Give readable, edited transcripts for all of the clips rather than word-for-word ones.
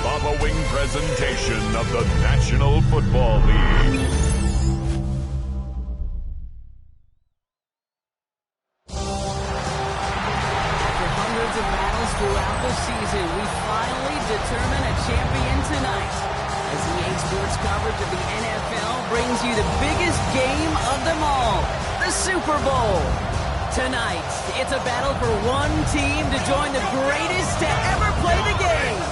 following presentation of the National Football League. After hundreds of battles throughout the season, we finally determine a champion tonight. As EA Sports coverage of the NFL brings you the biggest game of them all, the Super Bowl. Tonight, it's a battle for one team to join the greatest to ever play the game.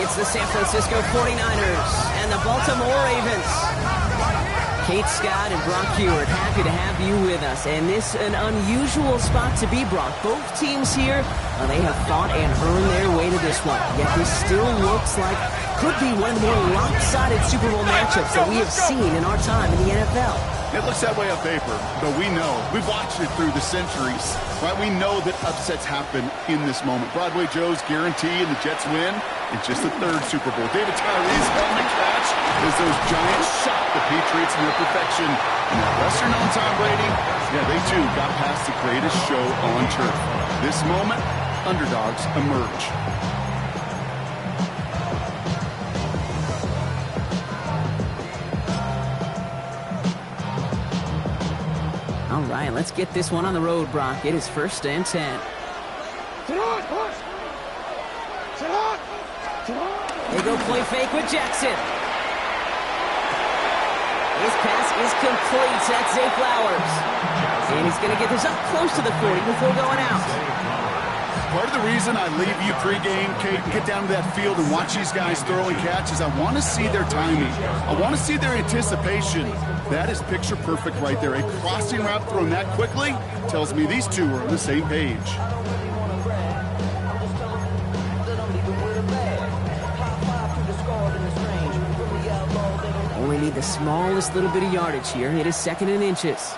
It's the San Francisco 49ers and the Baltimore Ravens. Kate Scott and Brock Hewitt, happy to have you with us. And this an unusual spot to be, Brock. Both teams here, they have fought and earned their way to this one. Yet this still looks like could be one of the more lopsided Super Bowl matchups that we have seen in our time in the NFL. It looks that way on paper, but we know. We've watched it through the centuries, right? We know that upsets happen in this moment. Broadway Joe's guarantee and the Jets win. It's just the third Super Bowl. David Tyree's helmet catch as those Giants shock the Patriots in their perfection. And that lesser-known Tom Brady, yeah, they too got past the greatest show on turf. This moment, underdogs emerge. All right, let's get this one on the road, Brock. It is 1st and 10. They go play fake with Jackson. His pass is complete. That's Zay Flowers. And he's going to get this up close to the 40 before going out. Part of the reason I leave you pregame, Kate, and get down to that field and watch these guys throw and catch is I want to see their timing. I want to see their anticipation. That is picture perfect right there. A crossing route thrown that quickly tells me these two are on the same page. Only need the smallest little bit of yardage here. It is 2nd and inches.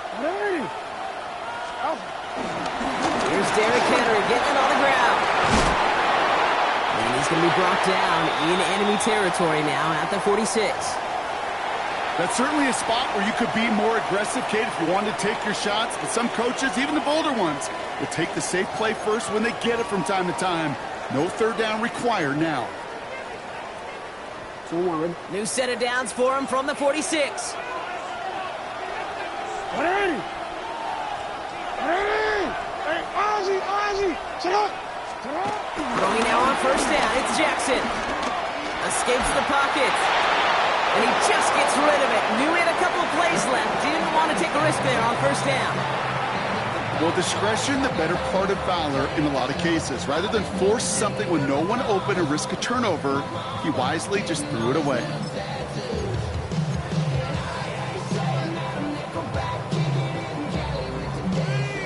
Here's Derrick Henry getting it on the ground. And he's going to be brought down in enemy territory now at the 46. That's certainly a spot where you could be more aggressive, Kate, if you wanted to take your shots. But some coaches, even the bolder ones, will take the safe play first when they get it from time to time. No third down required now. New set of downs for him from the 46. Throwing now on 1st down. It's Jackson. Escapes the pocket. And he just gets rid of it. Knew he had a couple of plays left. Didn't want to take a risk there on 1st down. Well, discretion, the better part of valor in a lot of cases. Rather than force something when no one open and risk a turnover, he wisely just threw it away.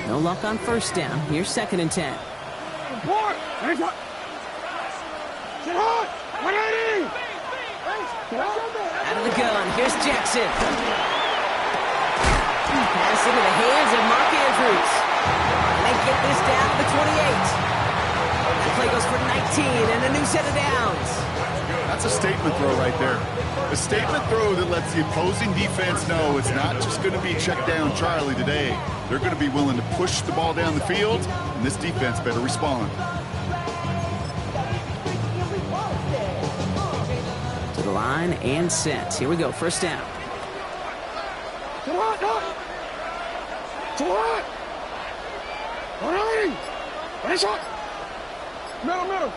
No luck on 1st down. Here's 2nd and 10. Out of the gun. Here's Jackson. Pass into the hands of Mark Andrews. And they get this down to the 28. That play goes for 19 and a new set of downs. That's a statement throw right there. A statement throw that lets the opposing defense know it's not just going to be check down Charlie today. They're going to be willing to push the ball down the field, and this defense better respond. To the line and set. Here we go. 1st down. Middle.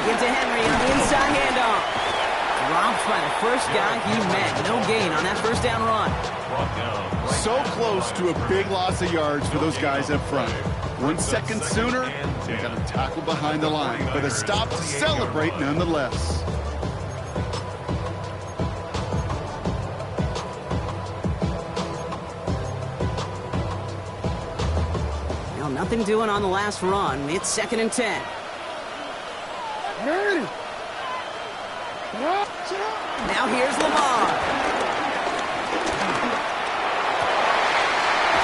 Get to Henry on the inside handoff. Dropped by the first guy he met. No gain on that 1st down run. So close to a big loss of yards for those guys up front. 1 second sooner, they got a tackle behind the line, but a stop to celebrate nonetheless. Well, nothing doing on the last run. It's 2nd and 10. Now here's Lamar.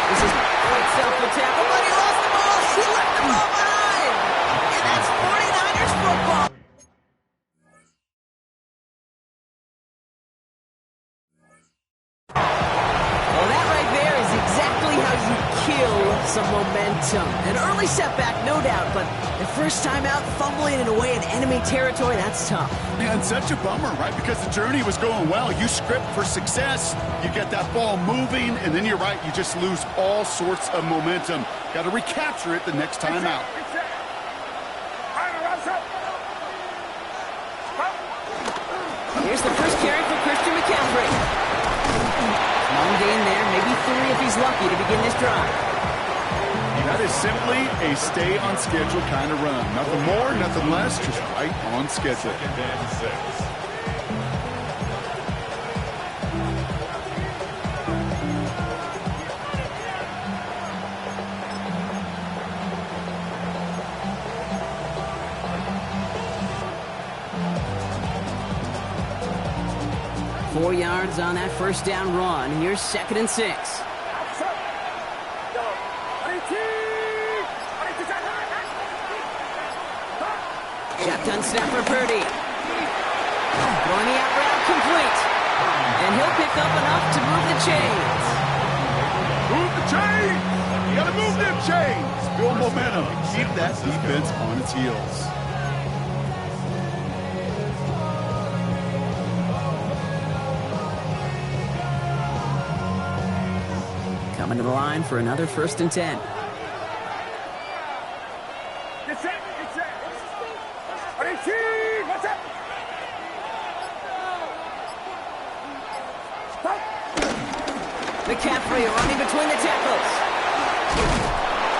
This is great self-tackle, but he lost the ball. He left the ball behind. And that's 49ers football. Well, that right there is exactly how you kill some momentum. An early setback, no doubt, but the first time out, fumbling it away in enemy territory, that's tough. Man, such a bummer, right? Because the journey was going well. You script for success, you get that ball moving, and then you're right, you just lose all sorts of momentum. Got to recapture it the next time out. Here's the first carry for Christian McCaffrey. Long gain there, maybe 3 if he's lucky to begin this drive. That is simply a stay-on-schedule kind of run. Nothing more, nothing less, just right on schedule. 2nd and 6. 4 yards on that first down run. Here's 2nd and 6. Shotgun snap for Purdy. Throwing the out route complete. And he'll pick up enough to move the chains. Move the chains! You gotta move them chains! Build momentum. Keep that defense on its heels. Coming to the line for another 1st and 10. McCaffrey running between the tackles.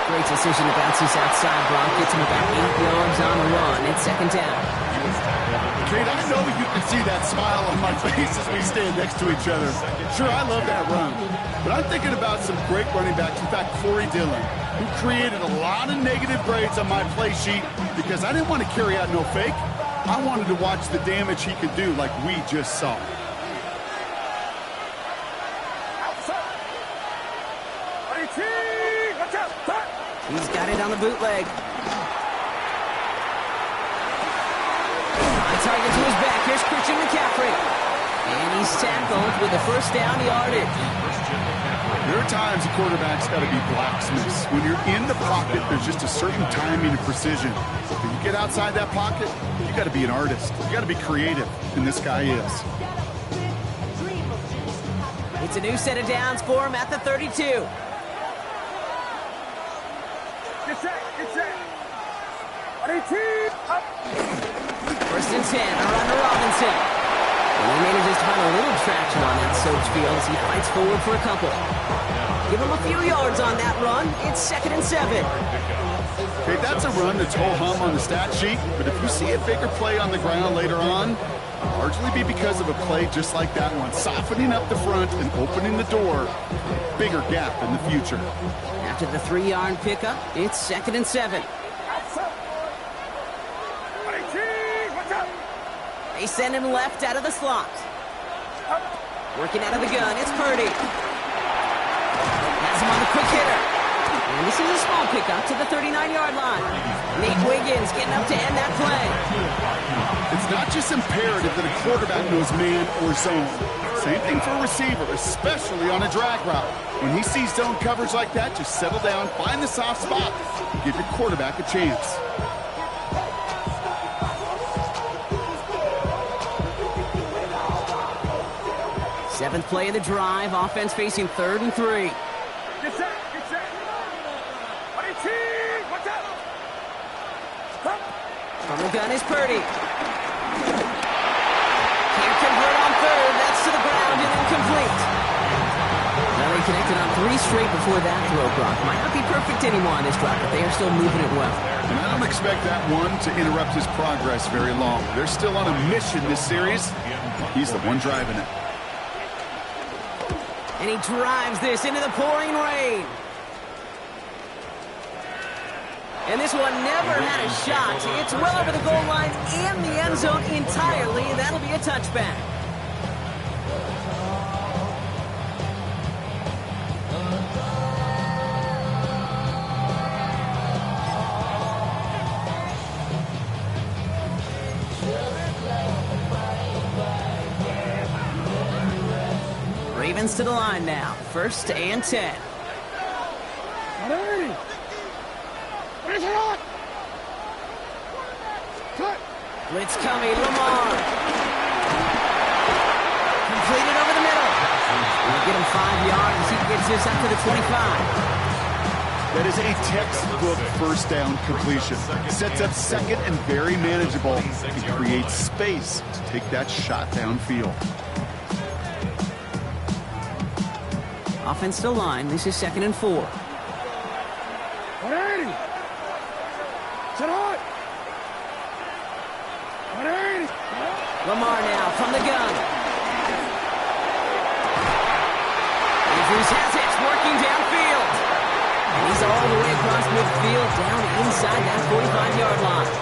Great decision to bounce this outside, Brock. Gets him about 8 yards on the run. It's 2nd down. Kate, I know you can see that smile on my face as we stand next to each other. Sure, I love that run. But I'm thinking about some great running backs. In fact, Corey Dillon, who created a lot of negative grades on my play sheet because I didn't want to carry out no fake. I wanted to watch the damage he could do like we just saw. He's got it on the bootleg. On target to his back. Here's Christian McCaffrey. And he's tackled with the first down yardage. There are times the quarterback's got to be blacksmiths. When you're in the pocket, there's just a certain timing and precision. When you get outside that pocket, you got to be an artist. You got to be creative, and this guy is. It's a new set of downs for him at the 32. First and 10, around to Robinson. And he manages to find a little traction on that surge field as he fights forward for a couple. Give him a few yards on that run. It's 2nd and 7. Okay, that's a run that's ho-hum on the stat sheet, but if you see a bigger play on the ground later on, it'll largely be because of a play just like that one, softening up the front and opening the door. Bigger gap in the future. After the 3-yard pickup, it's 2nd and 7. They send him left out of the slot. Working out of the gun, it's Purdy. Has him on the quick hitter. And this is a small pickup to the 39-yard line. Nate Wiggins getting up to end that play. It's not just imperative that a quarterback knows man or zone. Same thing for a receiver, especially on a drag route. When he sees zone coverage like that, just settle down, find the soft spot, and give your quarterback a chance. Seventh play of the drive. Offense facing 3rd and 3. From the gun is Purdy. Can't convert on 3rd. That's to the ground and incomplete. Well, they connected on 3 straight before that throw, Brock. Might not be perfect anymore on this drive, but they are still moving it well. And I don't expect that one to interrupt his progress very long. They're still on a mission this series. He's the one driving it. And he drives this into the pouring rain. And this one never had a shot. It's well over the goal line and the end zone entirely, and that'll be a touchback. Ravens to the line now. 1st and 10. Blitz coming, Lamar. Completed over the middle. We'll get him 5 yards as he gets this up to the 25. That is a textbook first down completion. Sets up second and very manageable and creates space to take that shot downfield. Offense to line. This is 2nd and 4. Lamar now from the gun. Andrews has it, working downfield. And he's all the way across midfield, down inside that 45-yard line.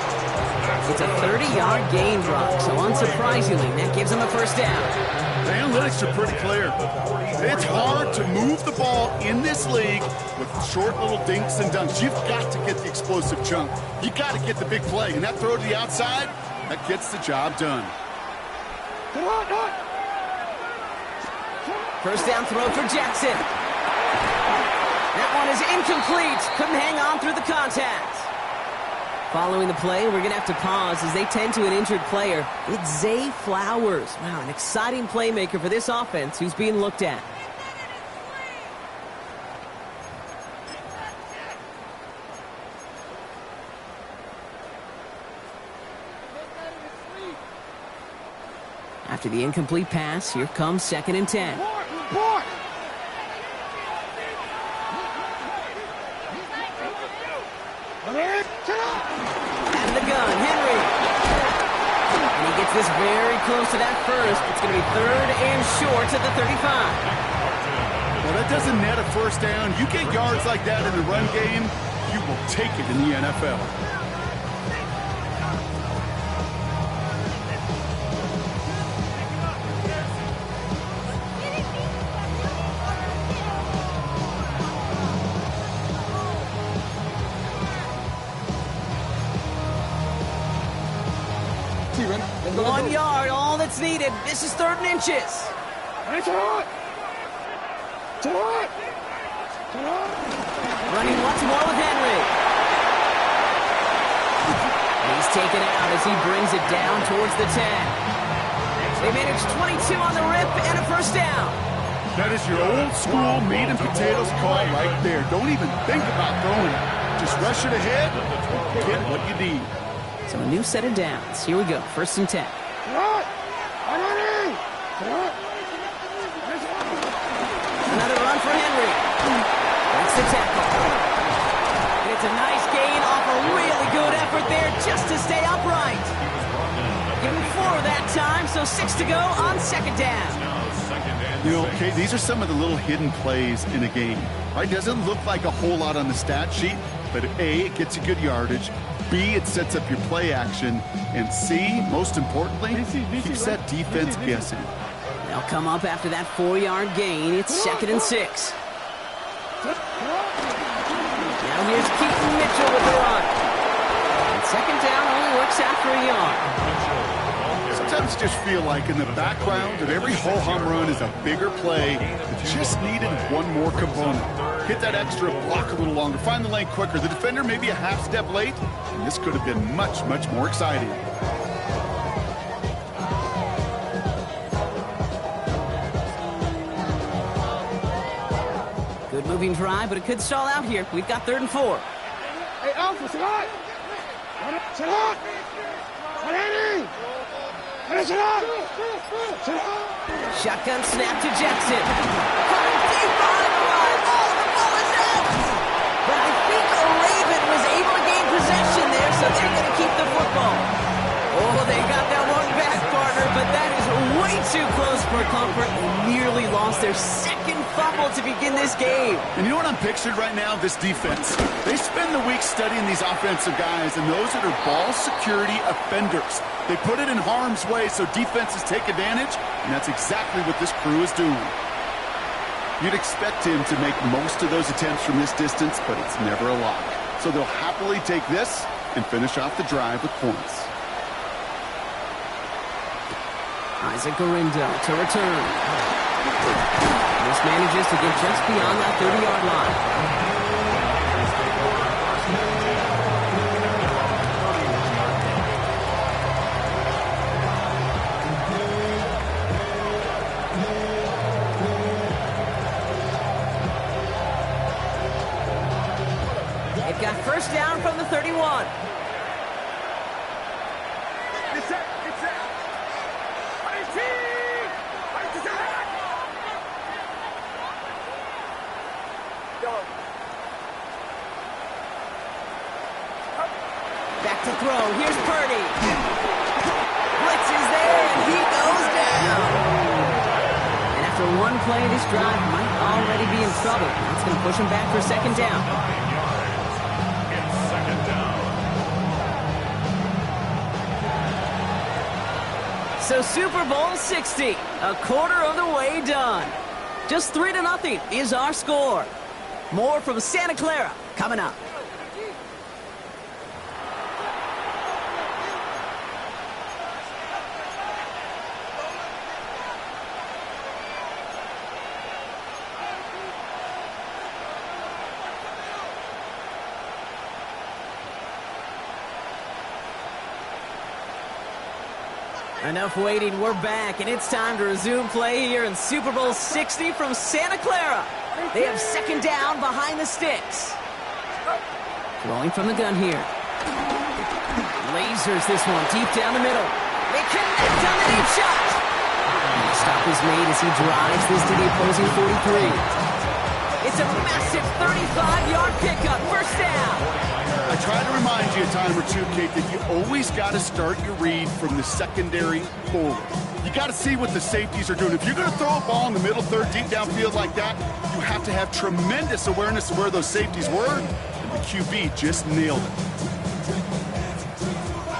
It's a 30-yard gain drop, so unsurprisingly, that gives him a first down. The analytics are pretty clear. It's hard to move the ball in this league with short little dinks and dunks. You've got to get the explosive chunk. You've got to get the big play. And that throw to the outside, that gets the job done. First down throw for Jackson. That one is incomplete. Couldn't hang on through the contact. Following the play, we're going to have to pause as they tend to an injured player. It's Zay Flowers. Wow, an exciting playmaker for this offense who's being looked at. After the incomplete pass, here comes 2nd and 10. And the gun, Henry. And he gets this very close to that first. It's going to be 3rd and short to the 35. Well, that doesn't net a first down. You get yards like that in the run game, you will take it in the NFL. The 1 yard, all that's needed. This is 3rd and inches. Running once more with Henry. He's taken out as he brings it down towards the 10. They managed 22 on the rip and a first down. That is your old school meat and potatoes call right there. Don't even think about throwing it. Just rush it ahead and get what you need. So a new set of downs. Here we go. 1st and 10. Another run for Henry. That's the tackle. And it's a nice gain off a really good effort there just to stay upright. Give him 4 that time, so 6 to go on 2nd down. You know, okay, these are some of the little hidden plays in a game. Right? Doesn't look like a whole lot on the stat sheet, but A, it gets you good yardage. B, it sets up your play action. And C, most importantly, keeps that defense guessing. They'll come up after that 4-yard gain. It's 2nd and 6. Now here's Keaton Mitchell with the run. And 2nd down only works out for a yard. Sometimes you just feel like in the background of every ho-hum run is a bigger play that just needed one more component. Hit that extra block a little longer, find the lane quicker. The defender maybe a half step late, and this could have been much, much more exciting. Good moving drive, but it could stall out here. We've got 3rd and 4. Hey, Alpha, sit out! Sit out! Shotgun snap to Jackson. Coming deep on the run. Oh, the ball is out. But I think Raven was able to gain possession there, so they're going to keep the football. Oh, they got that one back, partner, but that is way too close for comfort. They nearly lost their 2nd fumble to begin this game. And you know what I'm pictured right now? This defense. They spend the week studying these offensive guys and those that are ball security offenders. They put it in harm's way so defenses take advantage, and that's exactly what this crew is doing. You'd expect him to make most of those attempts from this distance, but it's never a lock. So they'll happily take this and finish off the drive with points. Isaac Garindo to return. This manages to get just beyond that 30-yard line. first down from the 31. Get set. Back to throw. Here's Purdy. Blitz is there, and he goes down. And after one play, this drive might already be in trouble. That's going to push him back for second down. 9 yards. It's second down. So Super Bowl 60, a quarter of the way done. Just 3-0 is our score. More from Santa Clara coming up. Enough waiting, we're back, and it's time to resume play here in Super Bowl 60 from Santa Clara. They have second down behind the sticks. Throwing from the gun here. Lasers this one deep down the middle. They connect on the deep shot. And the stop is made as he drives this to the opposing 43. It's a massive 35-yard pickup, first down. I try to remind you a time or two, Kate, that you always got to start your read from the secondary forward. You got to see what the safeties are doing. If you're going to throw a ball in the middle third, deep downfield like that, you have to have tremendous awareness of where those safeties were, and the QB just nailed it.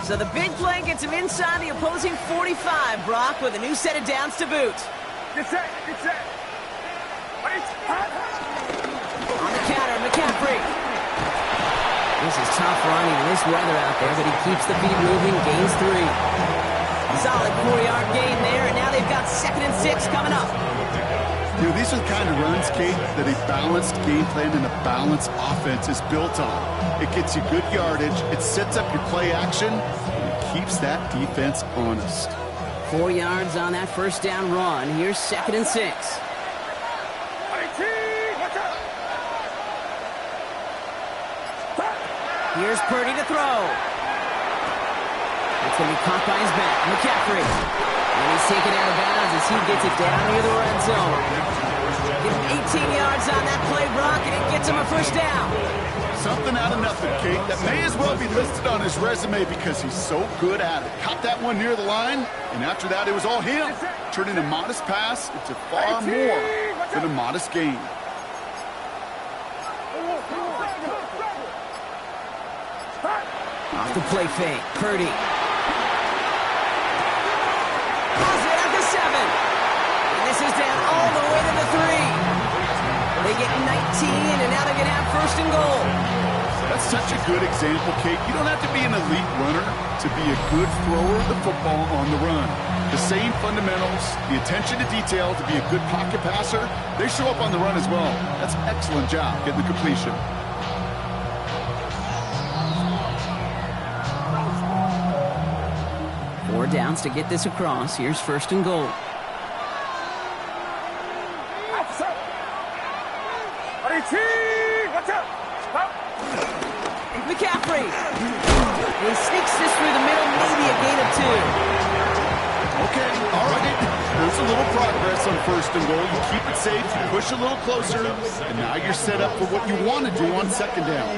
So the big play gets him inside the opposing 45, Brock, with a new set of downs to boot. Get set. On the counter, McCaffrey. This is tough running in this weather out there, but he keeps the feet moving, gains 3. Solid 4-yard gain there, and now they've got 2nd and 6 coming up. You know, these are the kind of runs, Kate, that a balanced game plan and a balanced offense is built on. It gets you good yardage, it sets up your play action, and it keeps that defense honest. 4 yards on that first down run. Here's 2nd and 6. Here's Purdy to throw. It's going to be caught by his back. McCaffrey. And he's taken out of bounds as he gets it down near the red zone. Give him 18 yards on that play, Brock, and it gets him a first down. Something out of nothing, Kate. That may as well be listed on his resume because he's so good at it. Caught that one near the line, and after that, it was all him. Turning a modest pass into far more than a modest gain. Off the play fake, Purdy. Calls it at the 7. And this is down all the way to the 3. They get 19, and now they're going to have first and goal. That's such a good example, Kate. You don't have to be an elite runner to be a good thrower of the football on the run. The same fundamentals, the attention to detail to be a good pocket passer, they show up on the run as well. That's an excellent job getting the completion. Four downs to get this across. Here's first and goal. McCaffrey. He sneaks this through the middle, maybe a gain of 2. Okay, all right. There's a little progress on first and goal. You keep it safe, you push a little closer, and now you're set up for what you want to do on second down.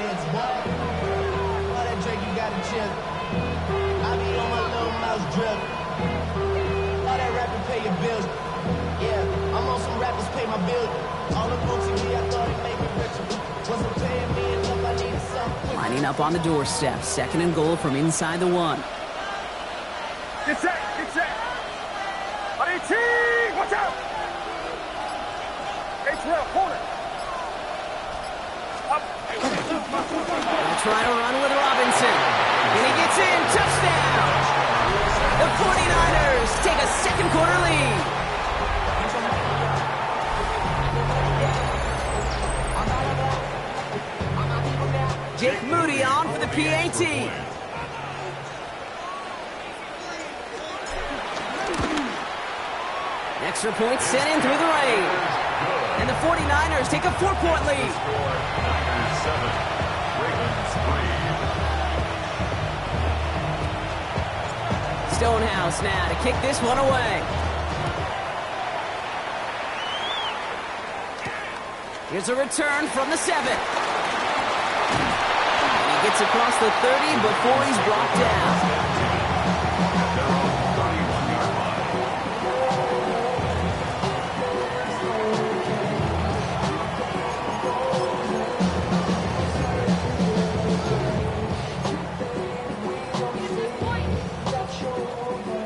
Drip. All that rapping pay your bills. Yeah, I'm on some rappers pay my bills. All the books in me, I thought it made me richer. Wasn't paying me enough, I needed something. Lining up on the doorstep. Second and goal from inside the 1. Get set. RT, watch out. H-Rail, corner. Up. They'll try to run with Robinson. And he gets in. Touchdown. The 49ers take a second quarter lead. Jake Moody on for the PAT. Extra point sent in through the rain. And the 49ers take a 4-point lead. 7, Ravens Stonehouse now to kick this one away. Here's a return from the 7. And he gets across the 30 before he's brought down.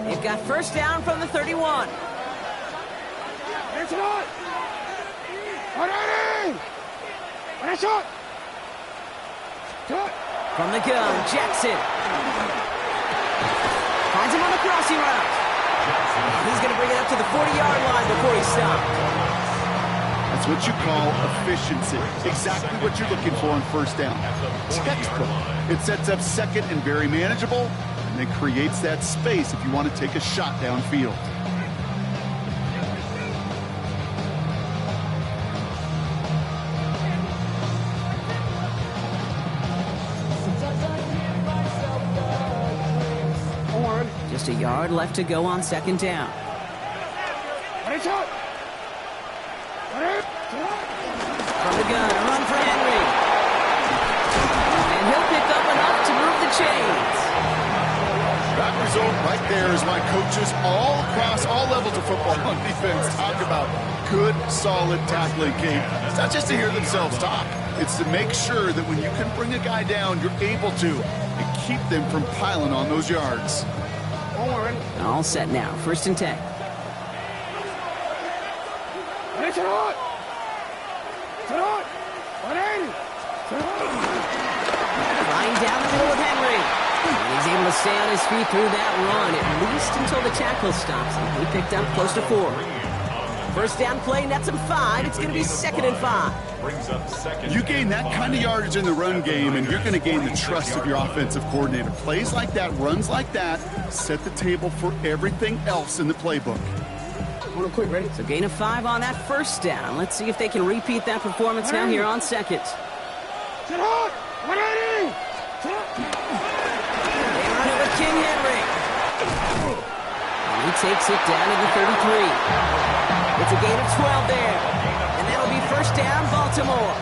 They've got first down from the 31. It's not. Shot. From the gun, Jackson. Finds him on the crossing route. He's going to bring it up to the 40-yard line before he stopped. That's what you call efficiency. Exactly what you're looking for on first down. Textbook. It sets up second and very manageable, and it creates that space if you want to take a shot downfield. Just a yard left to go on second down. From From the gun, a run for Henry. And he'll pick up enough to move the chains. That result right there is why coaches all across all levels of football on defense talk about good, solid tackling, Kate. It's not just to hear themselves talk. It's to make sure that when you can bring a guy down, you're able to and keep them from piling on those yards. All set now. First and 10. Flying down the middle of Henry. And he's able to stay on his feet through that run, at least until the tackle stops him. He picked up close to 4. First down play, nets him 5. It's going to be second and 5. You gain that kind of yardage in the run game, and you're going to gain the trust of your offensive coordinator. Plays like that, runs like that, set the table for everything else in the playbook. Quick, ready? So gain of 5 on that first down. Let's see if they can repeat that performance now here on second. They run it with King Henry. And he takes it down to the 33. It's a gain of 12 there. And that'll be first down, Baltimore.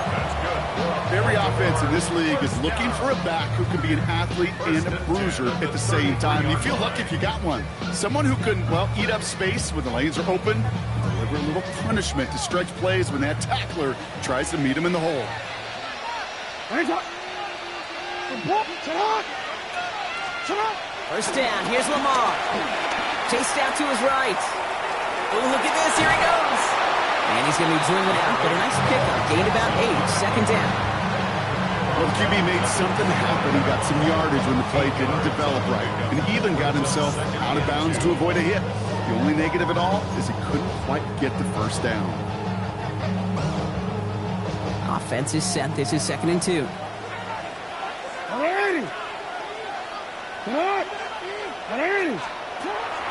Every offense in this league is looking for a back who can be an athlete and a bruiser at the same time. You feel lucky if you got one. Someone who can, well, eat up space when the lanes are open, deliver a little punishment to stretch plays when that tackler tries to meet him in the hole. First down, here's Lamar. Chased out to his right. Oh, look at this, here he goes. And he's going to be driven out, but a nice pickup. Gained about 8, second down. Well, QB made something happen. He got some yardage when the play didn't develop right, and even got himself out of bounds to avoid a hit. The only negative at all is he couldn't quite get the first down. Offense is set. This is second and 2.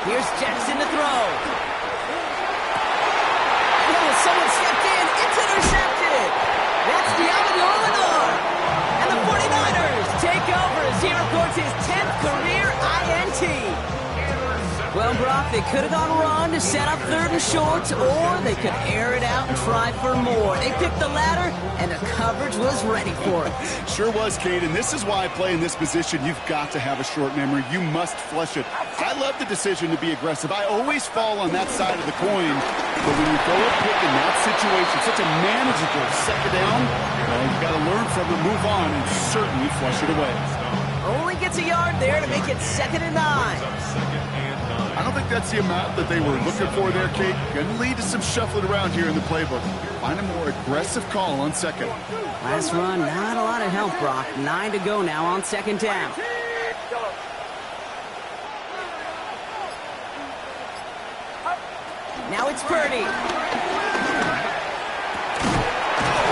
Here's Jackson to throw. Oh, someone stepped in. It's intercepted. That's Diablo. And the 49ers take over as he records his 10th career INT. Well, Brock, they could have gone run to set up third and short, or they could air it out and try for more. They picked the latter, and the coverage was ready for it. Sure was, Kate, and this is why playing this position, you've got to have a short memory. You must flush it. I love the decision to be aggressive. I always fall on that side of the coin, but when you throw a pick in that situation, such a manageable second down, well, you've got to learn from it, move on, and certainly flush it away. Only gets a yard there to make it second and 9. I don't think that's the amount that they were looking for there, Kate. Going to lead to some shuffling around here in the playbook. Find a more aggressive call on second. Last run, not a lot of help, Brock. 9 to go now on second down. Now it's Purdy.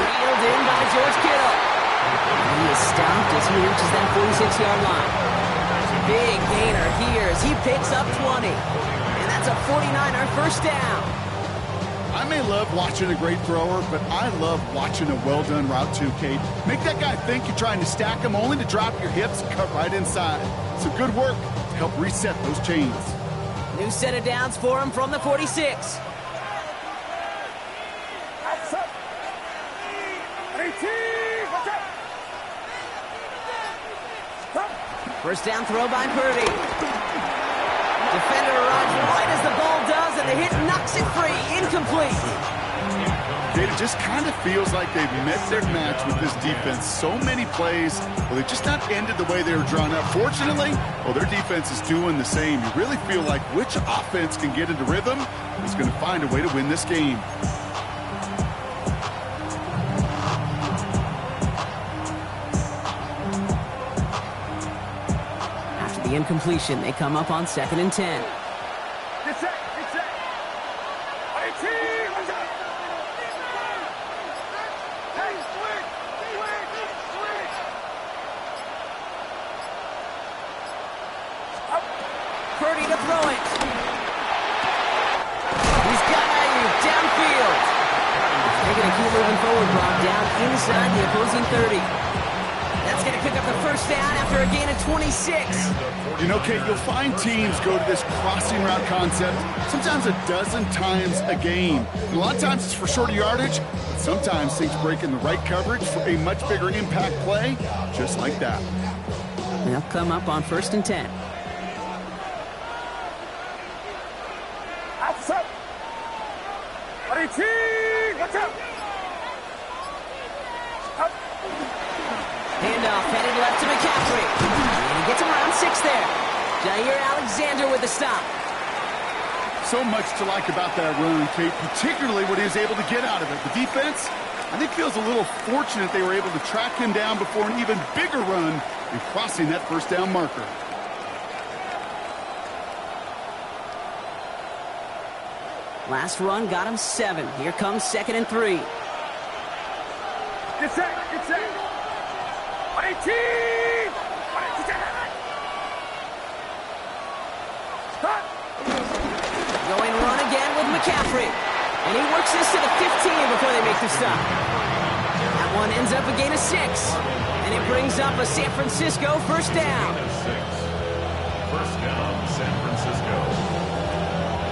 Reeled in by George Kittle. And he is stopped as he reaches that 46-yard line. Big gainer here as he picks up 20. And that's a 49er first down. I may love watching a great thrower, but I love watching a well-done route too, Kate. Make that guy think you're trying to stack him only to drop your hips and cut right inside. Some good work to help reset those chains. New set of downs for him from the 46. First down throw by Purdy. Defender arrives right as the ball does, and the hit knocks it free. Incomplete. It just kind of feels like they've met their match with this defense. So many plays, well, they just not ended the way they were drawn up. Fortunately, well, their defense is doing the same. You really feel like which offense can get into rhythm is going to find a way to win this game. After the incompletion, they come up on 2nd and 10. Purdy to throw it. He's got Ayuk downfield. They're going to keep moving forward, Rob, down inside the opposing 30. That's going to pick up the first down after a gain of 26. You know, Kate, you'll find teams go to this crossing route concept sometimes a dozen times a game. And a lot of times it's for shorter yardage, but sometimes things break in the right coverage for a much bigger impact play, just like that. They'll come up on 1st and 10. Handoff headed left to McCaffrey. And he gets him around 6 there. Jair Alexander with the stop. So much to like about that run, Kate, particularly what he was able to get out of it. The defense, I think, feels a little fortunate they were able to track him down before an even bigger run and crossing that first down marker. Last run got him 7. Here comes 2nd and 3. Get set, get set. 18! Going run again with McCaffrey. And he works this to the 15 before they make the stop. That one ends up a gain of 6. And it brings up a San Francisco first down. First down, San Francisco.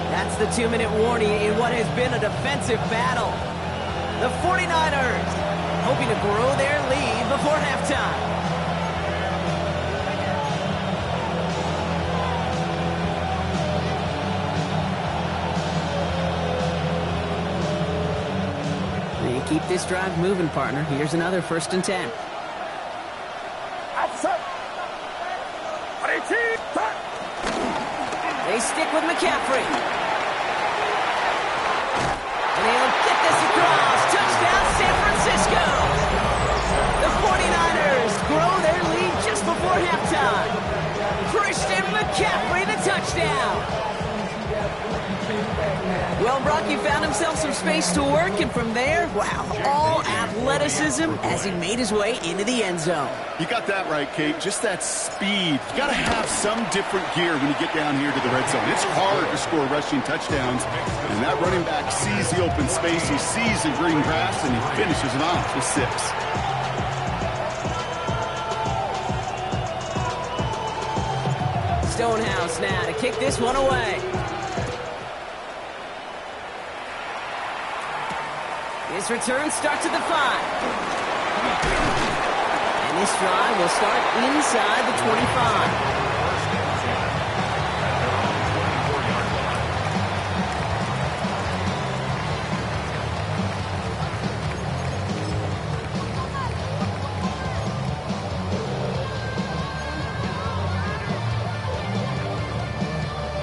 That's the 2-minute warning in what has been a defensive battle. The 49ers hoping to grow their lead before halftime. They keep this drive moving, partner. Here's another 1st and 10. They stick with McCaffrey. And he'll get this across. Touchdown, San Francisco. The 49ers grow their lead just before halftime. Christian McCaffrey, the touchdown. Well, Brock, he found himself some space to work, and from there, wow, all athleticism as he made his way into the end zone. You got that right, Kate. Just that speed. You got to have some different gear when you get down here to the red zone. It's hard to score rushing touchdowns, and that running back sees the open space, he sees the green grass, and he finishes it off with 6. Stonehouse now to kick this one away. His return starts at the 5. And this drive will start inside the 25.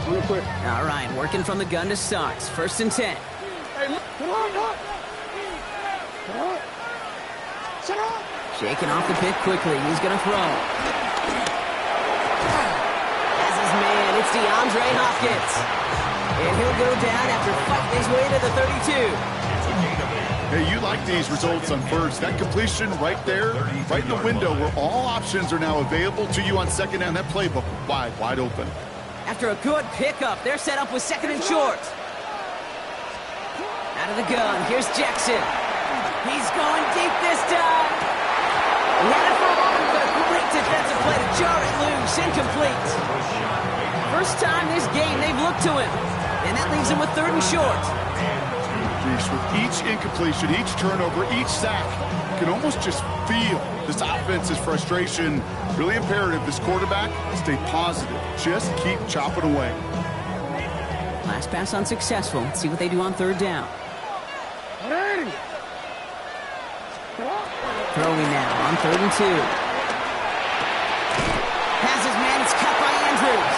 Real quick. All right, working from the gun to start. 1st and 10. Hey, look. Come on, look. Come on. Sit up. Shaking off the pick quickly. He's going to throw. As his man, it's DeAndre Hopkins. And he'll go down after fighting his way to the 32. Hey, you like these results on first. That completion right there, right in the window where all options are now available to you on 2nd down. That playbook wide open. After a good pickup, they're set up with 2nd and short. Out of the gun. Here's Jackson. He's going deep this time. He had it for a moment, but a great defensive play to jar it loose. Incomplete. First time this game they've looked to him. And that leaves him with 3rd and short. With each incompletion, each turnover, each sack, you can almost just feel this offense's frustration. Really imperative, this quarterback, stay positive. Just keep chopping away. Last pass unsuccessful. Let's see what they do on 3rd down. Throwing now on 3rd and 2. Passes, man. It's cut by Andrews.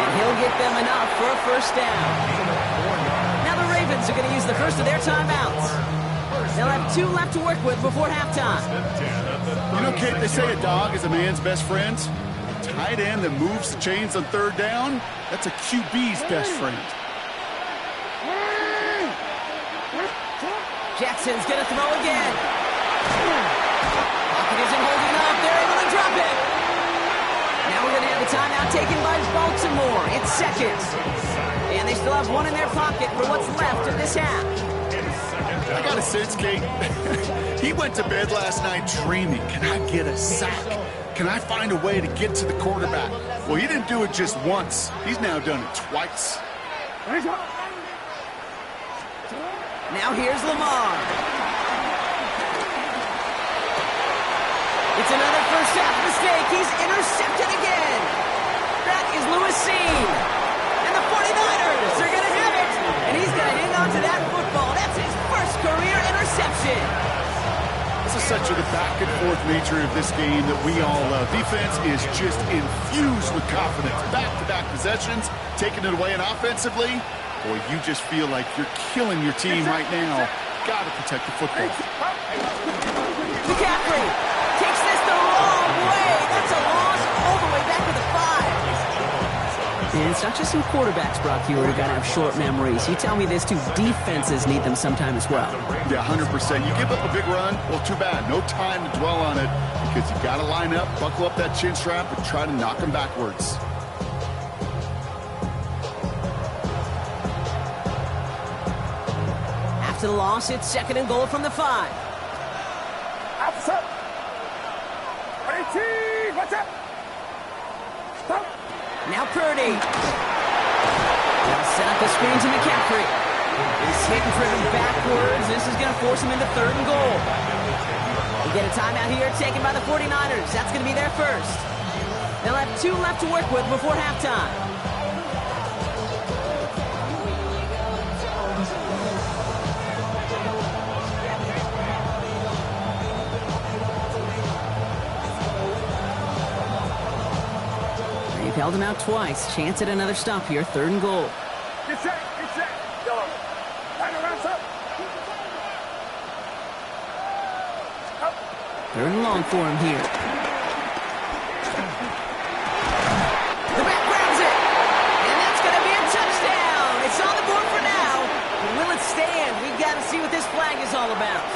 And he'll get them enough for a 1st down. Now the Ravens are going to use the first of their timeouts. They'll have 2 left to work with before halftime. You know, Kate, they say a dog is a man's best friend. A tight end that moves the chains on 3rd down, that's a QB's best friend. Jackson's going to throw again. Pocket isn't holding up. They're able to drop it. Now we're going to have the timeout taken by Baltimore. It's 2nd. And they still have 1 in their pocket for what's left of this half. I got a sense, Kate. He went to bed last night dreaming, can I get a sack? Can I find a way to get to the quarterback? Well, he didn't do it just once. He's now done it twice. Now here's Lamar. It's another first half mistake. He's intercepted again. That is Lewis Seen. And the 49ers are going to have it. And he's going to hang on to that football. That's his first career interception. This is such the back-and-forth nature of this game that we all love. Defense is just infused with confidence. Back-to-back possessions, taking it away, and offensively, boy, you just feel like you're killing your team right now. Got to protect the football. McCaffrey takes this the wrong way. That's a loss all the way back to the 5. And it's not just some quarterbacks, Brock, who are going to have short memories. You tell me this, too. Defenses need them sometime as well. Yeah, 100%. You give up a big run, well, too bad. No time to dwell on it because you got to line up, buckle up that chin strap, and try to knock them backwards. After the loss, it's 2nd and goal from the 5. Outside. 18. Watch out. Stop. Now Purdy. They'll set up the screen to McCaffrey. He's hit and driven backwards. This is going to force him into 3rd and goal. We get a timeout here taken by the 49ers. That's going to be their first. They'll have 2 left to work with before halftime. They've held him out twice. Chance at another stop here. 3rd and goal. Get set. Get set. Go. Right around up. 3rd and long for him here. The back grabs it. And that's going to be a touchdown. It's on the board for now. Will it stand? We've got to see what this flag is all about.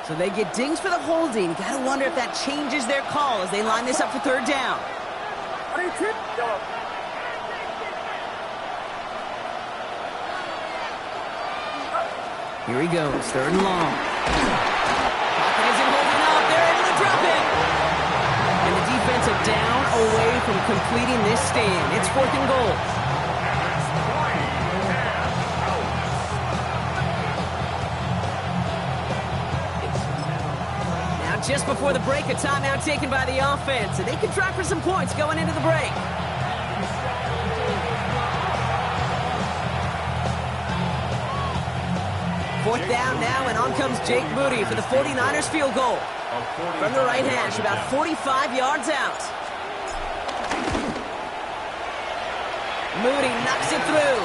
So they get dings for the holding. Got to wonder if that changes their call as they line this up for 3rd down. Here he goes, 3rd and long. Pocket isn't holding up. They're able to drop it. And the defensive down away from completing this stand. It's 4th and goal. Just before the break, a timeout taken by the offense, and they can try for some points going into the break. Fourth down now, and on comes Jake Moody for the 49ers field goal. From the right hash, about 45 yards out. Moody knocks it through,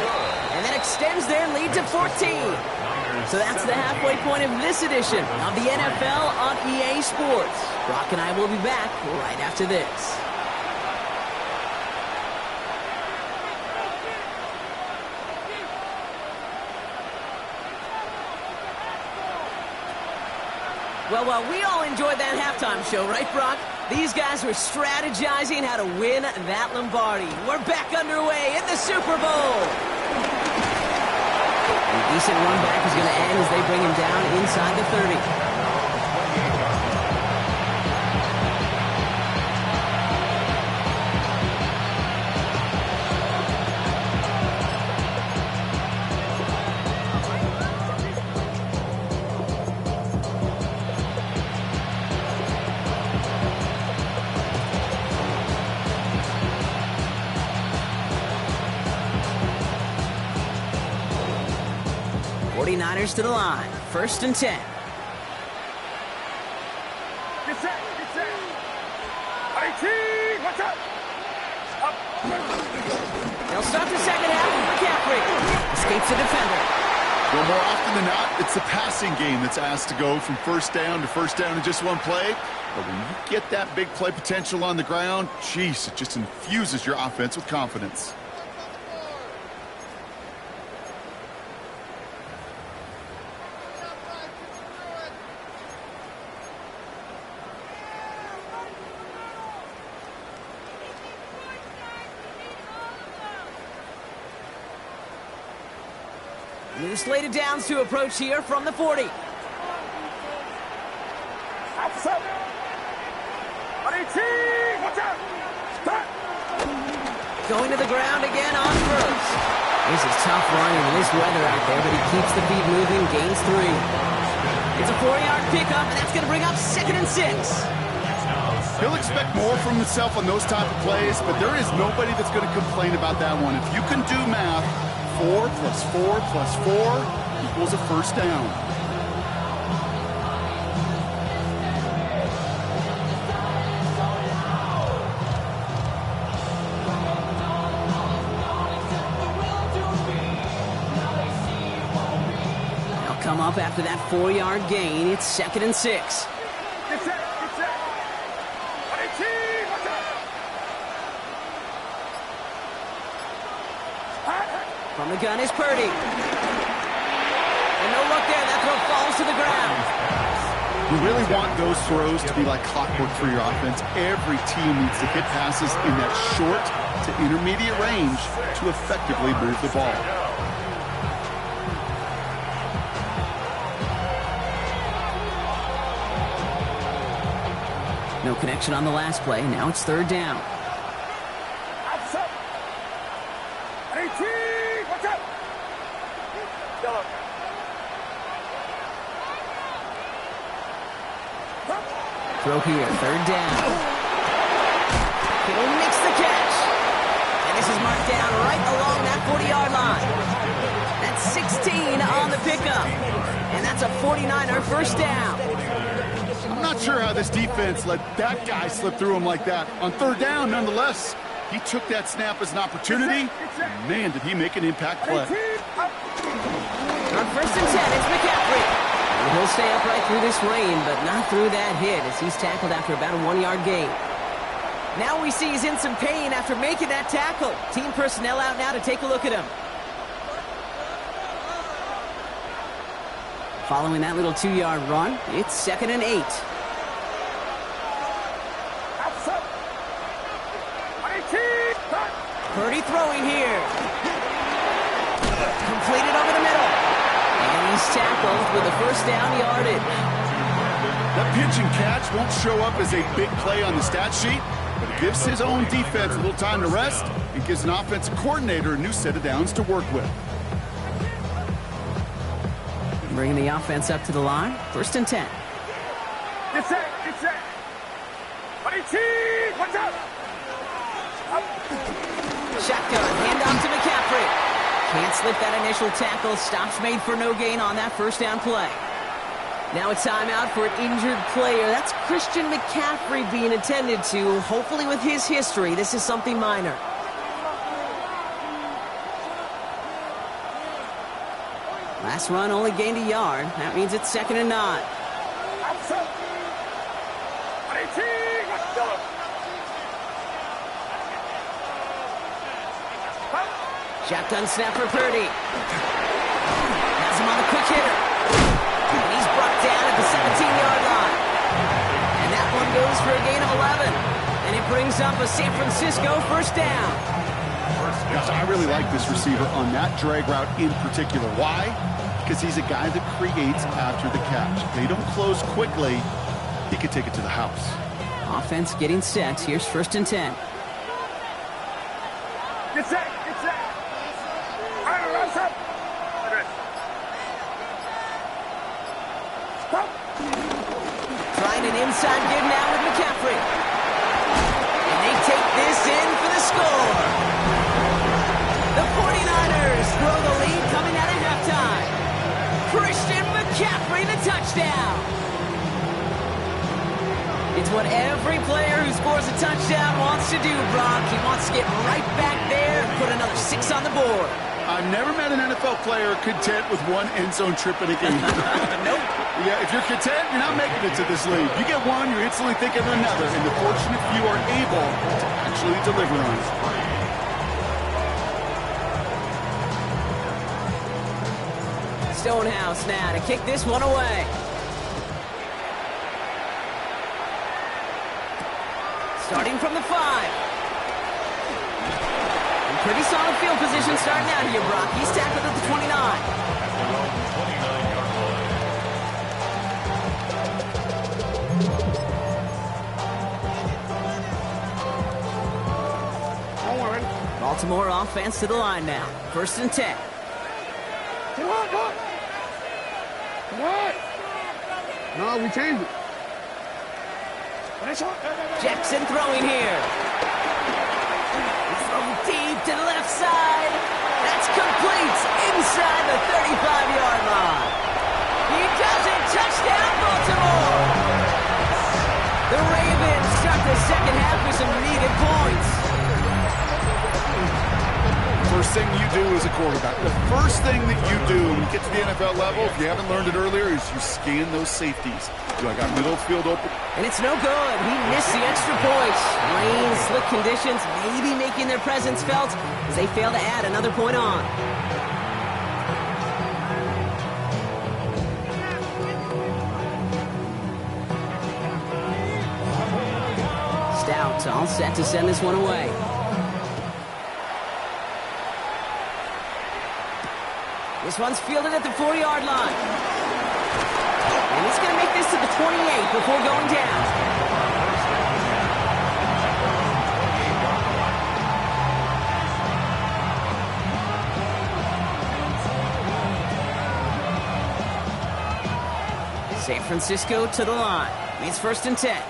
and that extends their lead to 14. So that's the halfway point of this edition of the NFL on EA Sports. Brock and I will be back right after this. Well, we all enjoyed that halftime show, right, Brock? These guys were strategizing how to win that Lombardi. We're back underway in the Super Bowl. A decent run back is going to end as they bring him down inside the 30. 49ers to the line. 1st and 10. Get set. Watch out. Up. They'll start the second half with McCaffrey. Escapes the defender. Well, more often than not, it's the passing game that's asked to go from first down in just one play. But when you get that big play potential on the ground, geez, it just infuses your offense with confidence. New slated downs to approach here from the 40. Outside. Watch out. Stop. Going to the ground again on first. This is tough running in this weather out there, but he keeps the feet moving, gains 3. It's a 4-yard pickup, and that's going to bring up 2nd and 6. He'll expect more from himself on those type of plays, but there is nobody that's going to complain about that one. If you can do math, 4 plus 4 plus 4 equals a first down. They'll come up after that 4-yard gain. It's 2nd and 6. Get set. Watch out. From the gun is Purdy. And no look there. That throw falls to the ground. You really want those throws to be like clockwork for your offense. Every team needs to hit passes in that short to intermediate range to effectively move the ball. No connection on the last play. Now it's 3rd down. Outside. Watch out. Yellow. Throw here. 3rd down. He'll mix the catch. And this is marked down right along that 40-yard line. That's 16 on the pickup. And that's a 49er first down. I'm not sure how this defense let that guy slip through him like that. On 3rd down, nonetheless, he took that snap as an opportunity. Man, did he make an impact play. On 1st and 10, it's McCaffrey. And he'll stay upright through this rain, but not through that hit as he's tackled after about a 1-yard gain. Now we see he's in some pain after making that tackle. Team personnel out now to take a look at him. Following that little 2-yard run, it's 2nd and 8. Purdy throwing here. Completed over the middle. And he's tackled with a first down yardage. That pitch and catch won't show up as a big play on the stat sheet, but it gives his own defense a little time to rest and gives an offensive coordinator a new set of downs to work with. Bringing the offense up to the line. 1st and 10. Get set. Watch out. Shotgun, handoff to McCaffrey. Can't slip that initial tackle. Stops made for no gain on that first down play. Now a timeout for an injured player. That's Christian McCaffrey being attended to. Hopefully with his history, this is something minor. Last run only gained a yard. That means it's 2nd and 9. Shotgun snap for Purdy. Has him on the quick hitter. And he's brought down at the 17-yard line. brings up a San Francisco first down. Gosh, I really like this receiver on that drag route in particular. Why? Because he's a guy that creates after the catch. If they don't close quickly, he could take it to the house. Offense getting set. Here's 1st and 10. Get set. All right, run, stop. Stop. Trying an inside give now with McCaffrey. And they take this in for the score. The 49ers throw the lead coming out of halftime. Christian McCaffrey, the touchdown. It's what every player who scores a touchdown wants to do, Brock. He wants to get right back there and put another 6 on the board. I've never met an NFL player content with one end zone trip in a game. Nope. Yeah, if you're content, you're not making it to this league. You get one, you're instantly thinking of another, and the fortunate few are able to actually deliver on it. Stonehouse now to kick this one away. Starting from the 5. And pretty solid field position starting out here, Brock. He's tackled at the 29. Don't worry. Baltimore offense to the line now. 1st and 10. Come on. No, we changed it. Jackson throwing here. Throw deep to the left side. That's complete inside the 35-yard line. He does it. Touchdown, Baltimore. The Ravens start the second half with some needed points. First thing you do as a quarterback, the first thing that you do when you get to the NFL level, if you haven't learned it earlier, is you scan those safeties. Do I got middle field open? And it's no good. He missed the extra points. Rain, slick conditions, maybe making their presence felt as they fail to add another point on. Stout all set to send this one away. This one's fielded at the 4-yard line. And he's going to make this to the 28 before going down. San Francisco to the line. It's 1st and 10.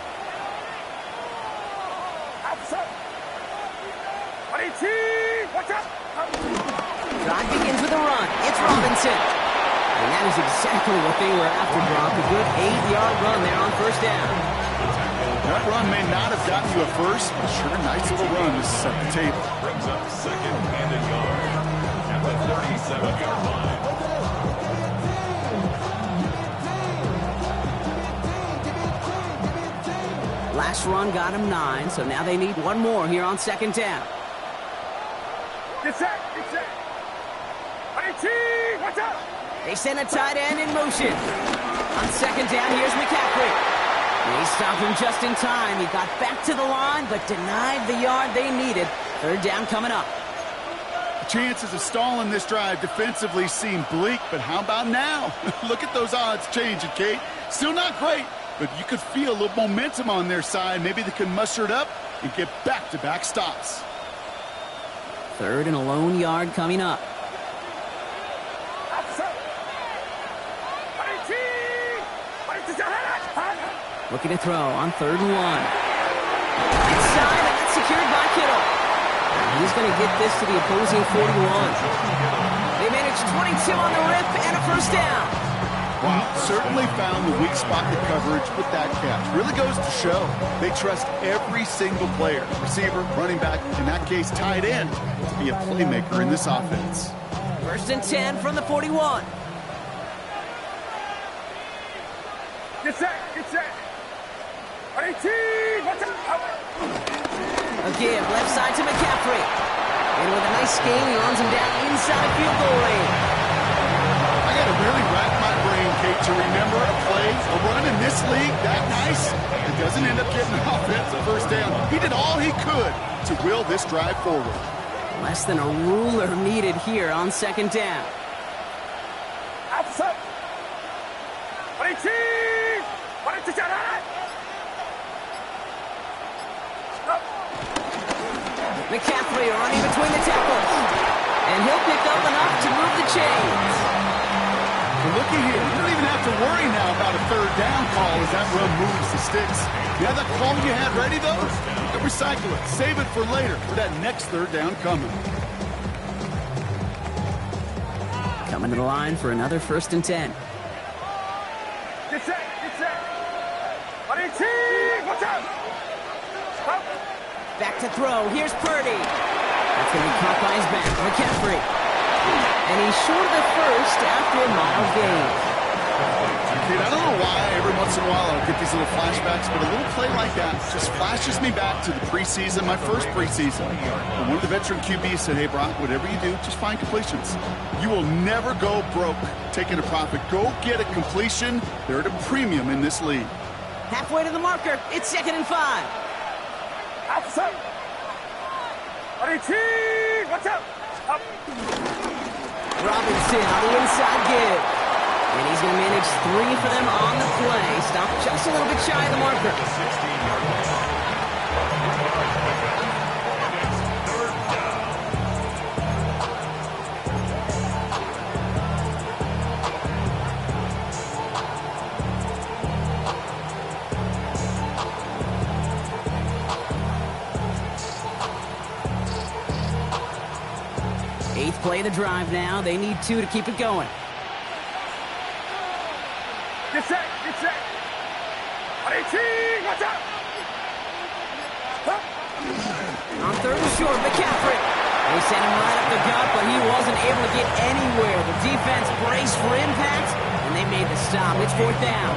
Drive begins with a run. It's Robinson. And that is exactly what they were after, Brock. A good 8-yard run there on 1st down. That run may not have gotten you a first, but sure, a nice little run to set the table. Brings up 2nd and a yard at the 37-yard line. Last run got him 9, so now they need one more here on 2nd down. Get set. Watch out. They send a tight end in motion. On 2nd down, here's McCaffrey. They stopped him just in time. He got back to the line, but denied the yard they needed. 3rd down coming up. The chances of stalling this drive defensively seem bleak, but how about now? Look at those odds changing, Kate. Still not great, but you could feel a little momentum on their side. Maybe they can muster it up and get back-to-back stops. 3rd and a lone yard coming up. Looking to throw on 3rd and 1. Inside, and that's secured by Kittle. He's going to get this to the opposing 41. They managed 22 on the rip and a 1st down. Wow, certainly found the weak spot in coverage with that catch. Really goes to show they trust every single player, receiver, running back, in that case tight end, to be a playmaker in this offense. 1st and 10 from the 41. Get set. 18. Watch out. A give left side to McCaffrey. And with a nice scheme, he runs him down inside field goal range. I got to really rack my brain, Kate, to remember a play, a run in this league that nice, and doesn't end up getting an offensive first down. He did all he could to will this drive forward. Less than a ruler needed here on second down. McCaffrey running between the tackles. And he'll pick up enough to move the chains. Well, looky here. You don't even have to worry now about a third down call as that run moves the sticks. You have that call you had ready, though? You can recycle it. Save it for later for that next third down coming. Coming to the line for another 1st and 10. Get set, get set. Watch out. Stop. Back to throw. Here's Purdy. That's going to be caught by his back. McCaffrey. And he's short of the first after a mile gain. Kid, I don't know why every once in a while I'll get these little flashbacks, but a little play like that just flashes me back to the preseason, my first preseason. And one of the veteran QBs said, hey, Brock, whatever you do, just find completions. You will never go broke taking a profit. Go get a completion. They're at a premium in this league. Halfway to the marker. It's 2nd and 5. Outside. Watch out. Up. Robinson on the inside give. And he's going to manage 3 for them on the play. Stop just a little bit shy of the marker. Play the drive now. They need 2 to keep it going. Get set, get set. Watch out. On 3rd and short, McCaffrey. They sent him right up the gut, but he wasn't able to get anywhere. The defense braced for impact, and they made the stop. It's 4th down.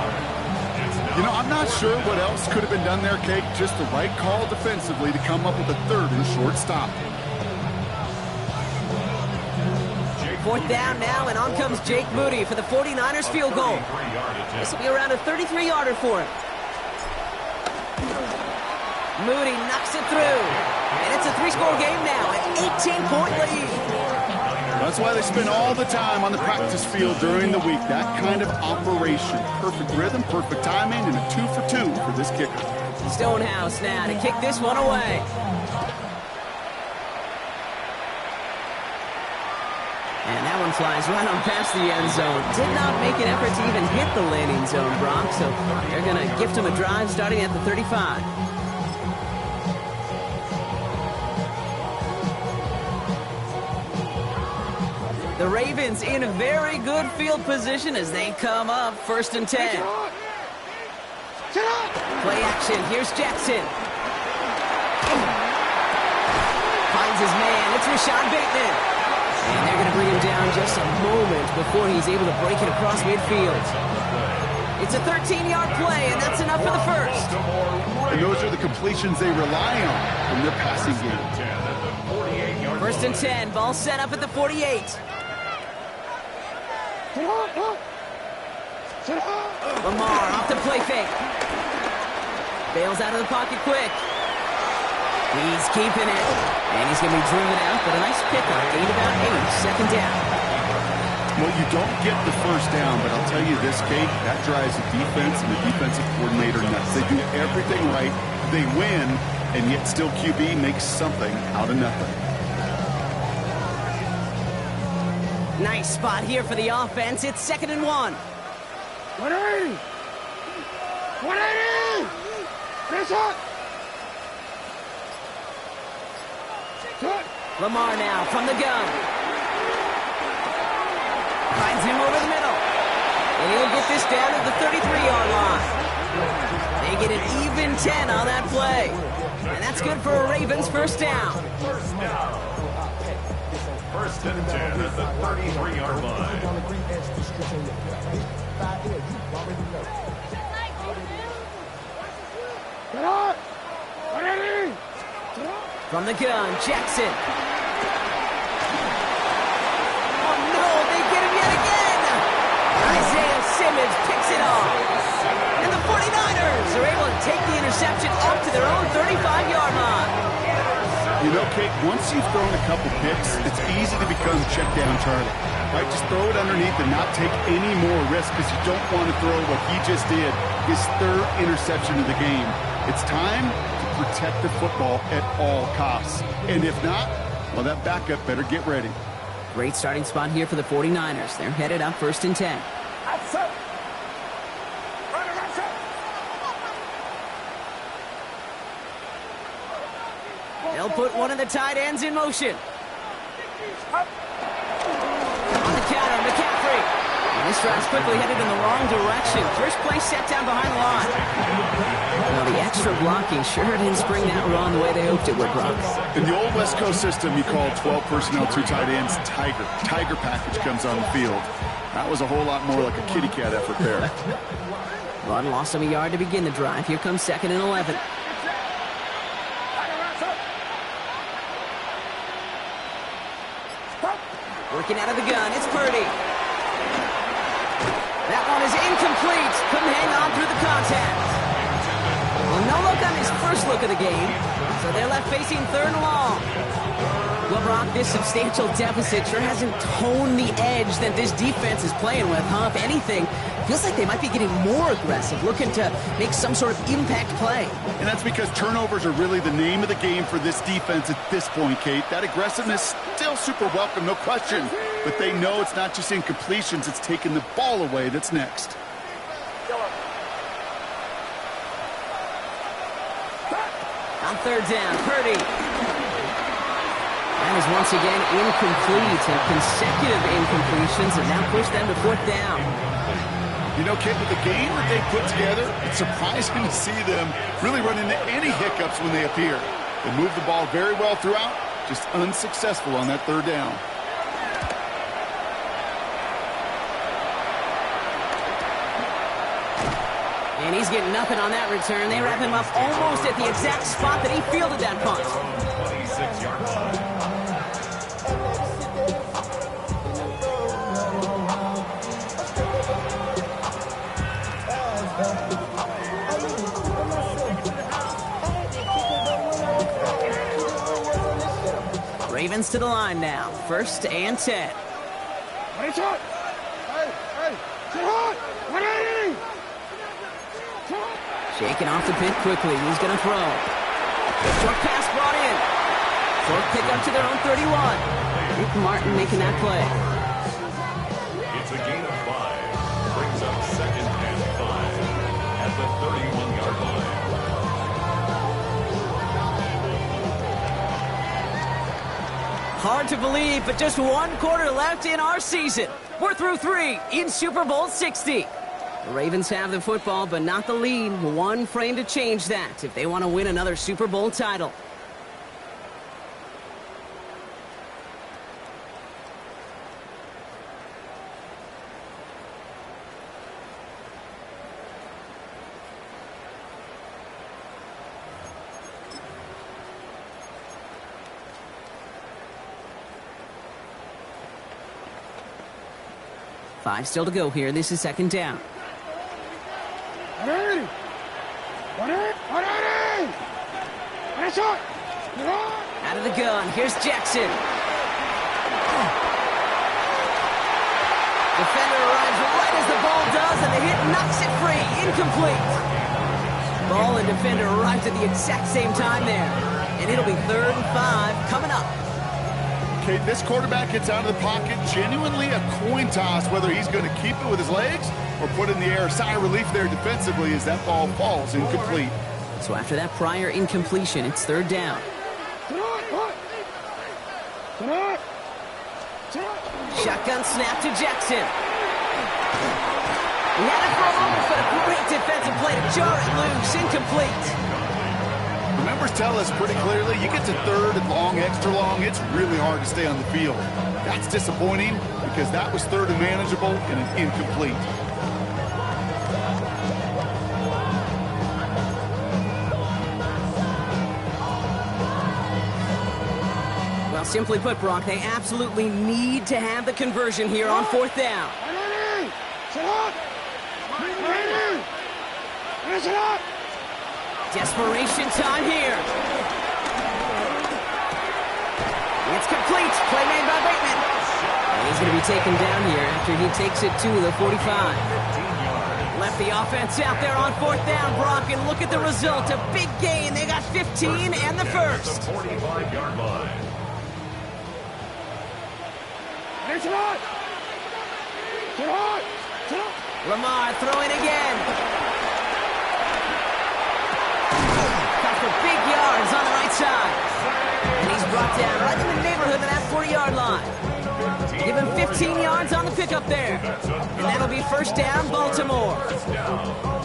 You know, I'm not sure what else could have been done there, Kate. Just the right call defensively to come up with a 3rd and short stop. 4th down now, and on comes Jake Moody for the 49ers field goal. This will be around a 33-yarder for him. Moody knocks it through. And it's a 3-score game now, an 18-point lead. That's why they spend all the time on the practice field during the week. That kind of operation. Perfect rhythm, perfect timing, and a 2 for 2 for this kicker. Stonehouse now to kick this one away. And that one flies right on past the end zone. Did not make an effort to even hit the landing zone, Brock. So they're going to gift him a drive starting at the 35. The Ravens in a very good field position as they come up 1st and 10. Play action. Here's Jackson. Finds his man. It's Rashad Bateman. And they're going to bring him down just a moment before he's able to break it across midfield. It's a 13-yard play, and that's enough for the first. And those are the completions they rely on from their passing game. 1st and 10, ball set up at the 48. Lamar off the play fake. Bails out of the pocket quick. He's keeping it, and he's going to be driven out, but a nice pickup. Gain about 8, 2nd down. Well, you don't get the first down, but I'll tell you this, Kate, that drives the defense and the defensive coordinator nuts. They do everything right, they win, and yet still QB makes something out of nothing. Nice spot here for the offense. It's 2nd and 1. 180. 180. Finish up. Lamar now from the gun. Finds him over the middle. And he'll get this down at the 33-yard line. They get an even 10 on that play. And that's good for a Ravens 1st down. 1st and 10 at the 33-yard line. Get up. 180. From the gun, Jackson. Oh, no, they get him yet again. Isaiah Simmons picks it off. And the 49ers are able to take the reception up to their own 35-yard line. You know, Kate, once you've thrown a couple picks, it's easy to become check down Charlie. Right? Just throw it underneath and not take any more risk because you don't want to throw what he just did, his third interception of the game. It's time to protect the football at all costs. And if not, well, that backup better get ready. Great starting spot here for the 49ers. They're headed up 1st and 10. They'll put one of the tight ends in motion. On the counter, McCaffrey. And this drive's quickly headed in the wrong direction. First play set down behind the line. Well, the extra blocking sure didn't spring that run the way they hoped it would, Brock. In the old West Coast system, you call 12 personnel, 2 tight ends, Tiger. Tiger package comes on the field. That was a whole lot more like a kitty cat effort there. Run lost him a yard to begin the drive. Here comes 2nd and 11. Working out of the gun, it's Purdy. That one is incomplete. Couldn't hang on through the contact. Well, no look on his first look of the game, so they're left facing 3rd and long. Well, Brock, this substantial deficit sure hasn't toned the edge that this defense is playing with, huh? If anything, feels like they might be getting more aggressive, looking to make some sort of impact play. And that's because turnovers are really the name of the game for this defense at this point, Kate. That aggressiveness still super welcome, no question. But they know it's not just incompletions, it's taking the ball away that's next. On 3rd down, Purdy. That is once again incomplete, and consecutive incompletions have now pushed them to 4th down. You know, Kate, with the game that they put together, it's surprising to see them really run into any hiccups when they appear. They move the ball very well throughout, just unsuccessful on that 3rd down. And he's getting nothing on that return. They wrap him up almost at the exact spot that he fielded that punt. 26-yard line. Ravens to the line now. 1st and 10. Shaking off the pit quickly. He's going to throw. Short pass brought in. Short pick up to their own 31. Nick Martin making that play. It's a gain of 5. Brings up 2nd and 5 at the 31-yard line. Hard to believe, but just 1 quarter left in our season. We're through 3 in Super Bowl 60. The Ravens have the football, but not the lead. 1 frame to change that if they want to win another Super Bowl title. Five still to go here. This is 2nd down. Out of the gun. Here's Jackson. Defender arrives right as the ball does, and the hit knocks it free. Incomplete. Ball and defender arrived at the exact same time there. And it'll be 3rd and 5 coming up. Okay, this quarterback gets out of the pocket, genuinely a coin toss whether he's going to keep it with his legs or put it in the air. Sigh of relief there defensively as that ball falls incomplete. So after that prior incompletion, it's 3rd down. Shotgun snap to Jackson. He had it for a moment, but a great defensive play to jar it loose. Incomplete. The numbers tell us pretty clearly, you get to 3rd and long, extra long, it's really hard to stay on the field. That's disappointing because that was 3rd and manageable and an incomplete. Well, simply put, Brock, they absolutely need to have the conversion here on 4th down. Desperation time here. It's complete. Play made by Bateman. And he's going to be taken down here after he takes it to the 45. Left the offense out there on 4th down, Brock, and look at the result. A big gain. They got 15 and the first. 45-yard line. Lamar throwing again. Got for big yards on the right side. And he's brought down right in the neighborhood of that 40-yard line. Give him 15 yards on the pickup there. And that'll be first down, Baltimore.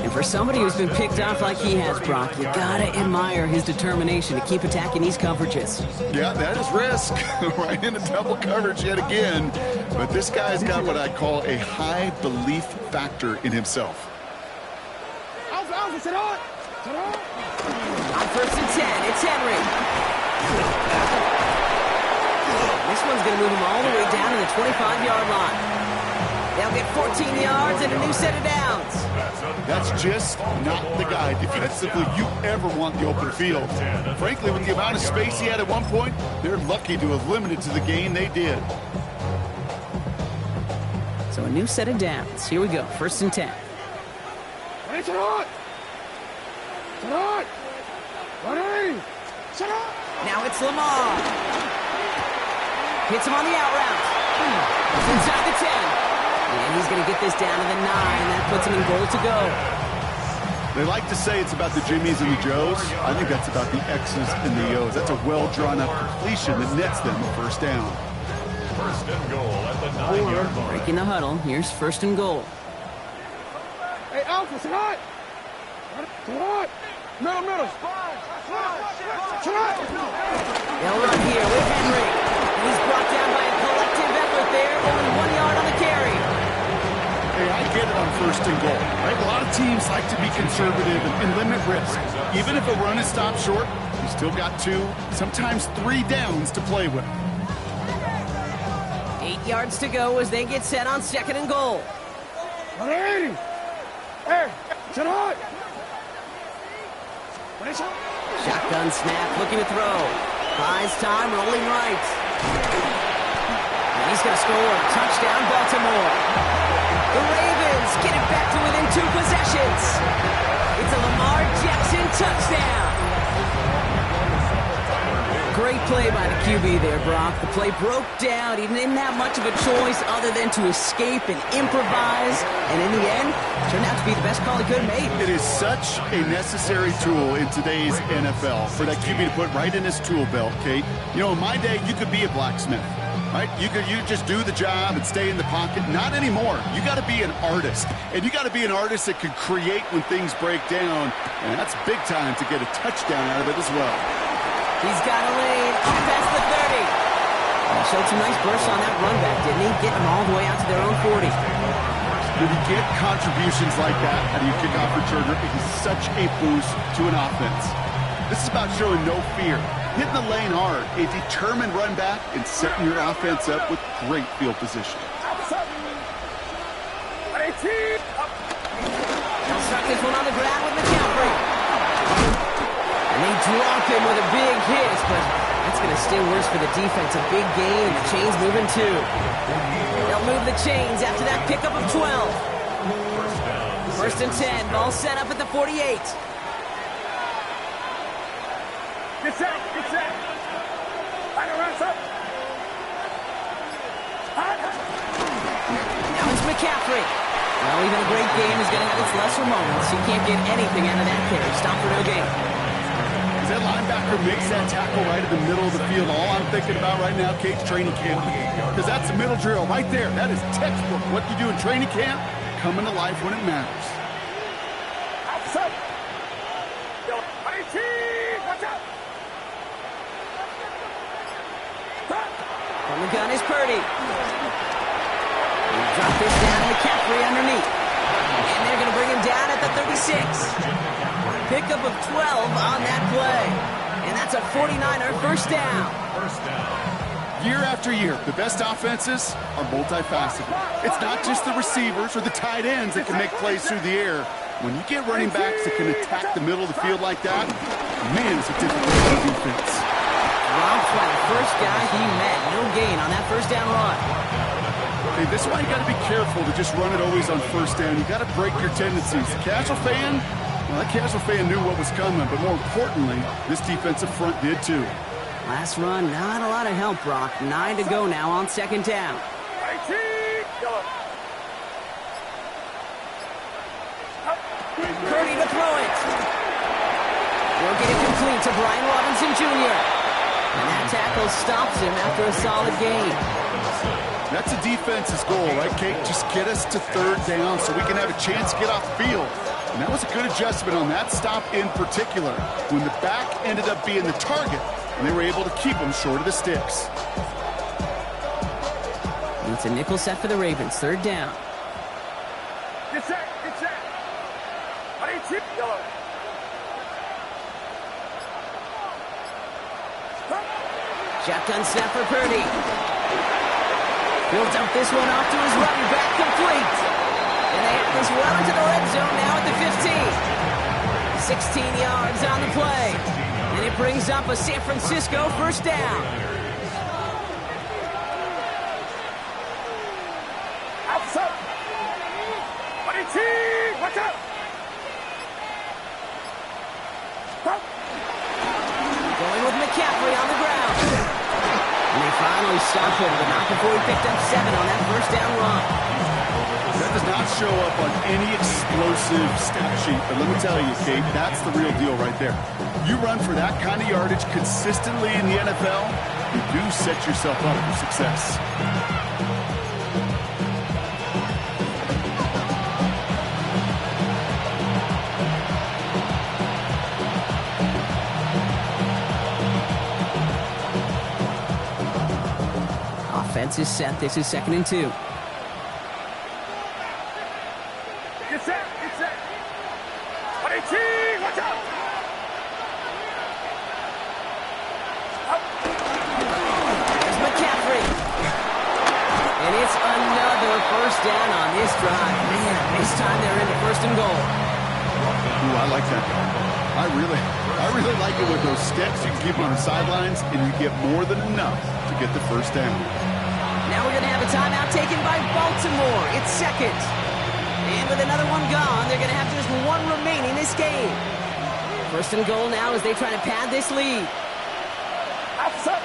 And for somebody who's been picked off like he has, Brock, you gotta admire his determination to keep attacking these coverages. Yeah, that is risk. Right into double coverage yet again. But this guy's got what I call a high belief factor in himself. On 1st and 10, it's Henry. This one's going to move him all the way down to the 25-yard line. They'll get 14 yards and a new set of downs. That's just not the guy defensively you ever want the open field. Frankly, with the amount of space he had at one point, they're lucky to have limited to the gain they did. So a new set of downs. Here we go, 1st and 10. Now it's Lamar. Hits him on the out route. It's inside the 10. And he's going to get this down to the 9. That puts him in goal to go. They like to say it's about the Jimmies and the Joes. I think that's about the X's and the O's. That's a well-drawn-up completion that nets them a first down. First and goal at the 9-yard line. Breaking the huddle. Here's 1st and goal. Hey, Alpha, sit hot. Middle. They'll run here with Henry. He's brought down by a collective effort there. Only 1 yard on the carry. Hey, I get it on 1st and goal, right? A lot of teams like to be conservative and limit risk. Even if a run is stopped short, you still got 2, sometimes 3 downs to play with. 8 yards to go as they get set on 2nd and goal. Hey, sit hot. Shotgun snap, looking to throw. Buys time, rolling right. And he's going to score. Touchdown, Baltimore. The Ravens get it back to within 2 possessions. It's a Lamar Jackson touchdown. Great play by the QB there, Brock. The play broke down. He didn't have much of a choice other than to escape and improvise. And in the end, turned out to be the best call he could have made. It is such a necessary tool in today's NFL for that QB to put right in his tool belt, Kate. You know, in my day, you could be a blacksmith, right? You just do the job and stay in the pocket. Not anymore. You got to be an artist. And you got to be an artist that can create when things break down. And that's big time to get a touchdown out of it as well. He's got a lane up past the 30. Showed some nice bursts on that run back, didn't he? Getting them all the way out to their own 40. When you get contributions like that out of your kickoff returner, it is such a boost to an offense. This is about showing no fear, hitting the lane hard, a determined run back, and setting your offense up with great field position. They'll start this one on the ground with McCaffrey. And they drop him with a big hit, but that's going to sting worse for the defense. A big gain, the chains moving too. They'll move the chains after that pickup of 12. 1st and 10, ball set up at the 48. Get set. Now it's McCaffrey. Well, even a great game is going to have its lesser moments. He can't get anything out of that carry. Stop for no gain. That linebacker makes that tackle right in the middle of the field. All I'm thinking about right now, Kate's training camp. Because that's a middle drill right there. That is textbook. What you do in training camp, coming to life when it matters. From the gun is Purdy. Drop this down to McCaffrey underneath. And they're going to bring him down at the 36. Pickup of 12 on that play. And that's a 49er first down. Year after year, the best offenses are multifaceted. It's not just the receivers or the tight ends that can make plays through the air. When you get running backs that can attack the middle of the field like that, man, it's a difficult defense. Dropped by the first guy he met. No gain on that first down run. Hey, this is why you got to be careful to just run it always on first down. You got to break your tendencies. The casual fan, well, that casual fan knew what was coming, but more importantly, this defensive front did too. Last run, not a lot of help, Brock. 9 to go now on second down. Purdy to throw it. Will get it complete to Brian Robinson Jr. And that tackle stops him after a solid gain. That's a defense's goal, right, Kate? Just get us to third down so we can have a chance to get off the field. And that was a good adjustment on that stop in particular, when the back ended up being the target, and they were able to keep him short of the sticks. It's a nickel set for the Ravens. Third down. Get set, get set. Shotgun snap for Purdy. Builds up this one off to his running back, complete. And they have this well into the red zone now at the 15. 16 yards on the play. And it brings up a San Francisco first down. Outside. Watch out. Going with McCaffrey on the ground. And they finally stopped him, but not before he picked up 7 on that first down run. That does not show up on any explosive stat sheet, but let me tell you, Kate, that's the real deal right there. You run for that kind of yardage consistently in the NFL, you do set yourself up for success. Offense is set. This is 2nd and 2. Get set, get set. Watch out. There's McCaffrey. And it's another first down on this drive. Man, this time they're into 1st and goal. Ooh, I like that. I really like it with those sticks. You can keep them on the sidelines, and you get more than enough to get the first down. Now we're going to have a timeout taken by Baltimore. It's 2nd. And with another one gone, they're going to have just 1 remaining this game. 1st and goal now as they try to pad this lead. Outside.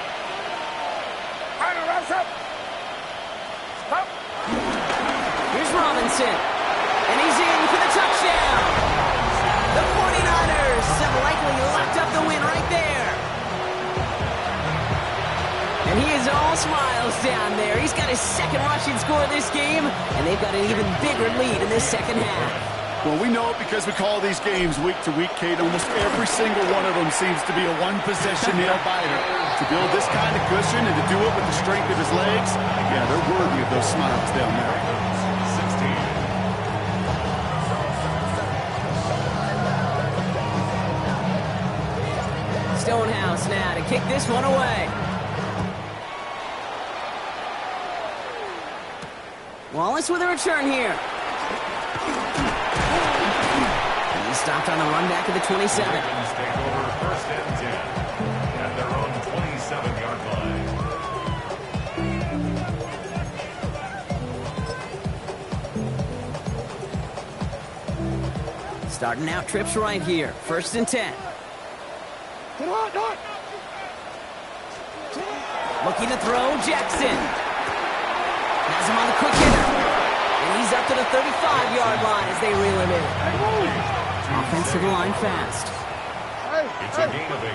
Stop. Here's Robinson. And he's in for the touchdown. The 49ers have likely locked up the win right there. And he is all smiles down there. He's got his 2nd rushing score of this game, and they've got an even bigger lead in this 2nd half. Well, we know it because we call these games week to week, Kate. Almost every single one of them seems to be a one-possession nail-biter. To build this kind of cushion and to do it with the strength of his legs, yeah, they're worthy of those smiles down there. 16. Stonehouse now to kick this one away. Wallace with a return here. And he's stopped on the run back of the 27. Take over 1st and 10 at their own 27-yard line. Starting out trips right here. 1st and 10. Looking to throw, Jackson. Has him on the quick hitter. And he's up to the 35-yard line as they reel him in. Offensive line fast. It's a gain of 8.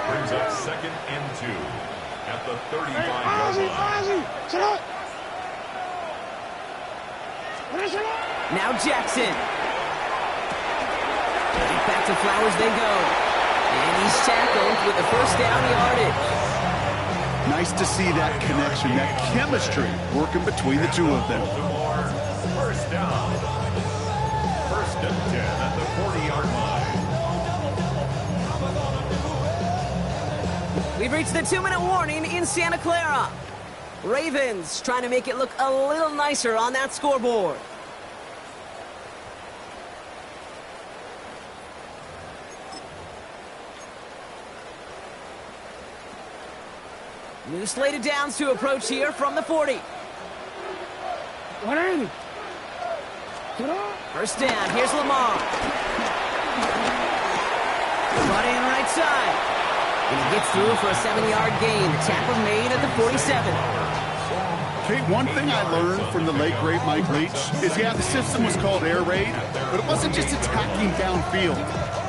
Brings up 2nd and 2 at the 35-yard line. Now Jackson. Back to Flowers they go. And he's tackled with the first down yardage. Nice to see that connection, that chemistry working between the two of them. First down. 1st and 10 at the 40-yard line. We've reached the 2-minute warning in Santa Clara. Ravens trying to make it look a little nicer on that scoreboard. New slated downs to approach here from the 40. 180. First down, here's Lamar. Brought in right side. And he gets through for a 7-yard gain. The tackle made at the 47. Kate, one thing I learned from the late, great Mike Leach is, yeah, the system was called air raid, but it wasn't just attacking downfield.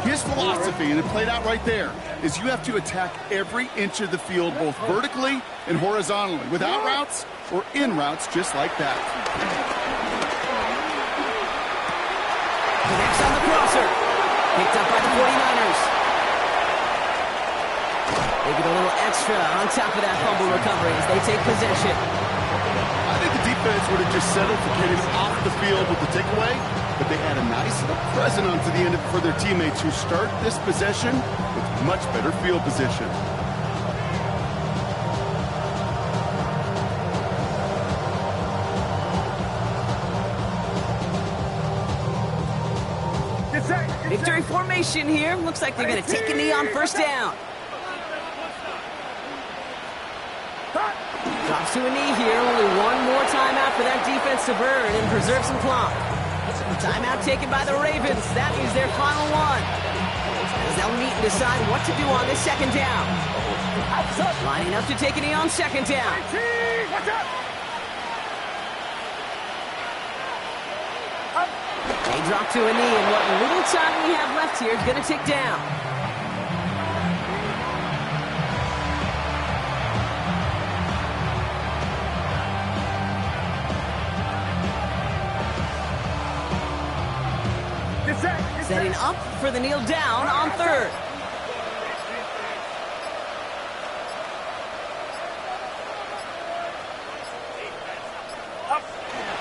His philosophy, and it played out right there, is you have to attack every inch of the field, both vertically and horizontally, without routes or in routes just like that. Connects on the crosser. Picked up by the 49ers. They get a little extra on top of that fumble recovery as they take possession. I think the defense would have just settled for getting off the field with the takeaway, but they had a nice little present onto the end of it for their teammates who start this possession with much better field position. Victory formation here. Looks like they're going to take a knee on first down. Drops to a knee here. Only one more timeout for that defense to burn and preserve some clock. Timeout taken by the Ravens. That is their final one. As they'll meet and decide what to do on this second down. Lining up to take a knee on second down. They drop to a knee, and what little time we have left here is going to tick down. Setting up for the kneel down on third.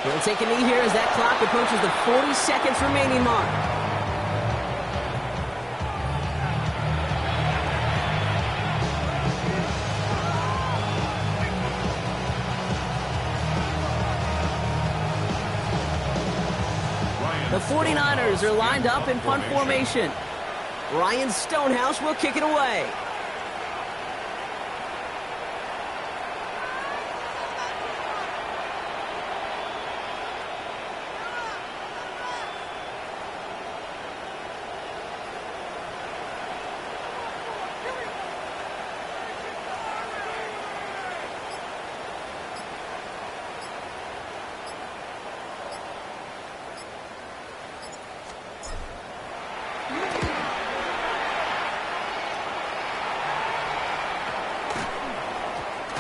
He'll take a knee here as that clock approaches the 40 seconds remaining mark. The 49ers are lined up in punt formation. Ryan Stonehouse will kick it away.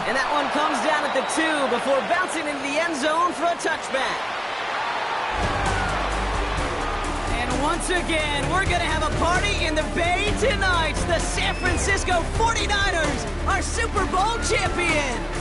And that one comes down at the 2 before bouncing into the end zone for a touchback. And once again, we're going to have a party in the Bay tonight. The San Francisco 49ers are Super Bowl champions.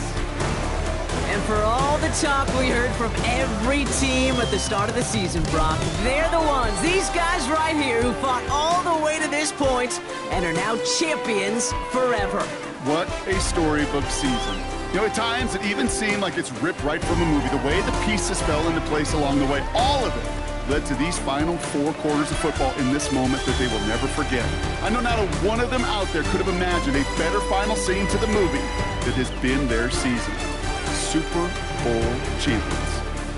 And for all the talk we heard from every team at the start of the season, Brock, they're the ones, these guys right here, who fought all the way to this point and are now champions forever. What a storybook season. You know, at times it even seemed like it's ripped right from a movie. The way the pieces fell into place along the way, all of it led to these final 4 quarters of football in this moment that they will never forget. I know not a one of them out there could have imagined a better final scene to the movie that has been their season. Super Bowl champions.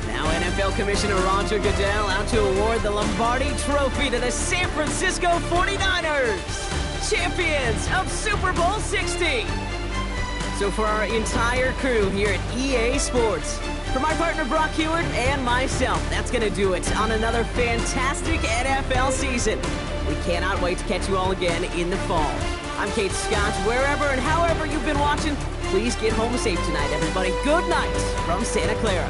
Now NFL Commissioner Roger Goodell out to award the Lombardi Trophy to the San Francisco 49ers. Champions of Super Bowl 60. So for our entire crew here at EA Sports, for my partner Brock Heward and myself, that's going to do it on another fantastic NFL season. We cannot wait to catch you all again in the fall. I'm Kate Scott. Wherever and however you've been watching, please get home safe tonight, everybody. Good night from Santa Clara.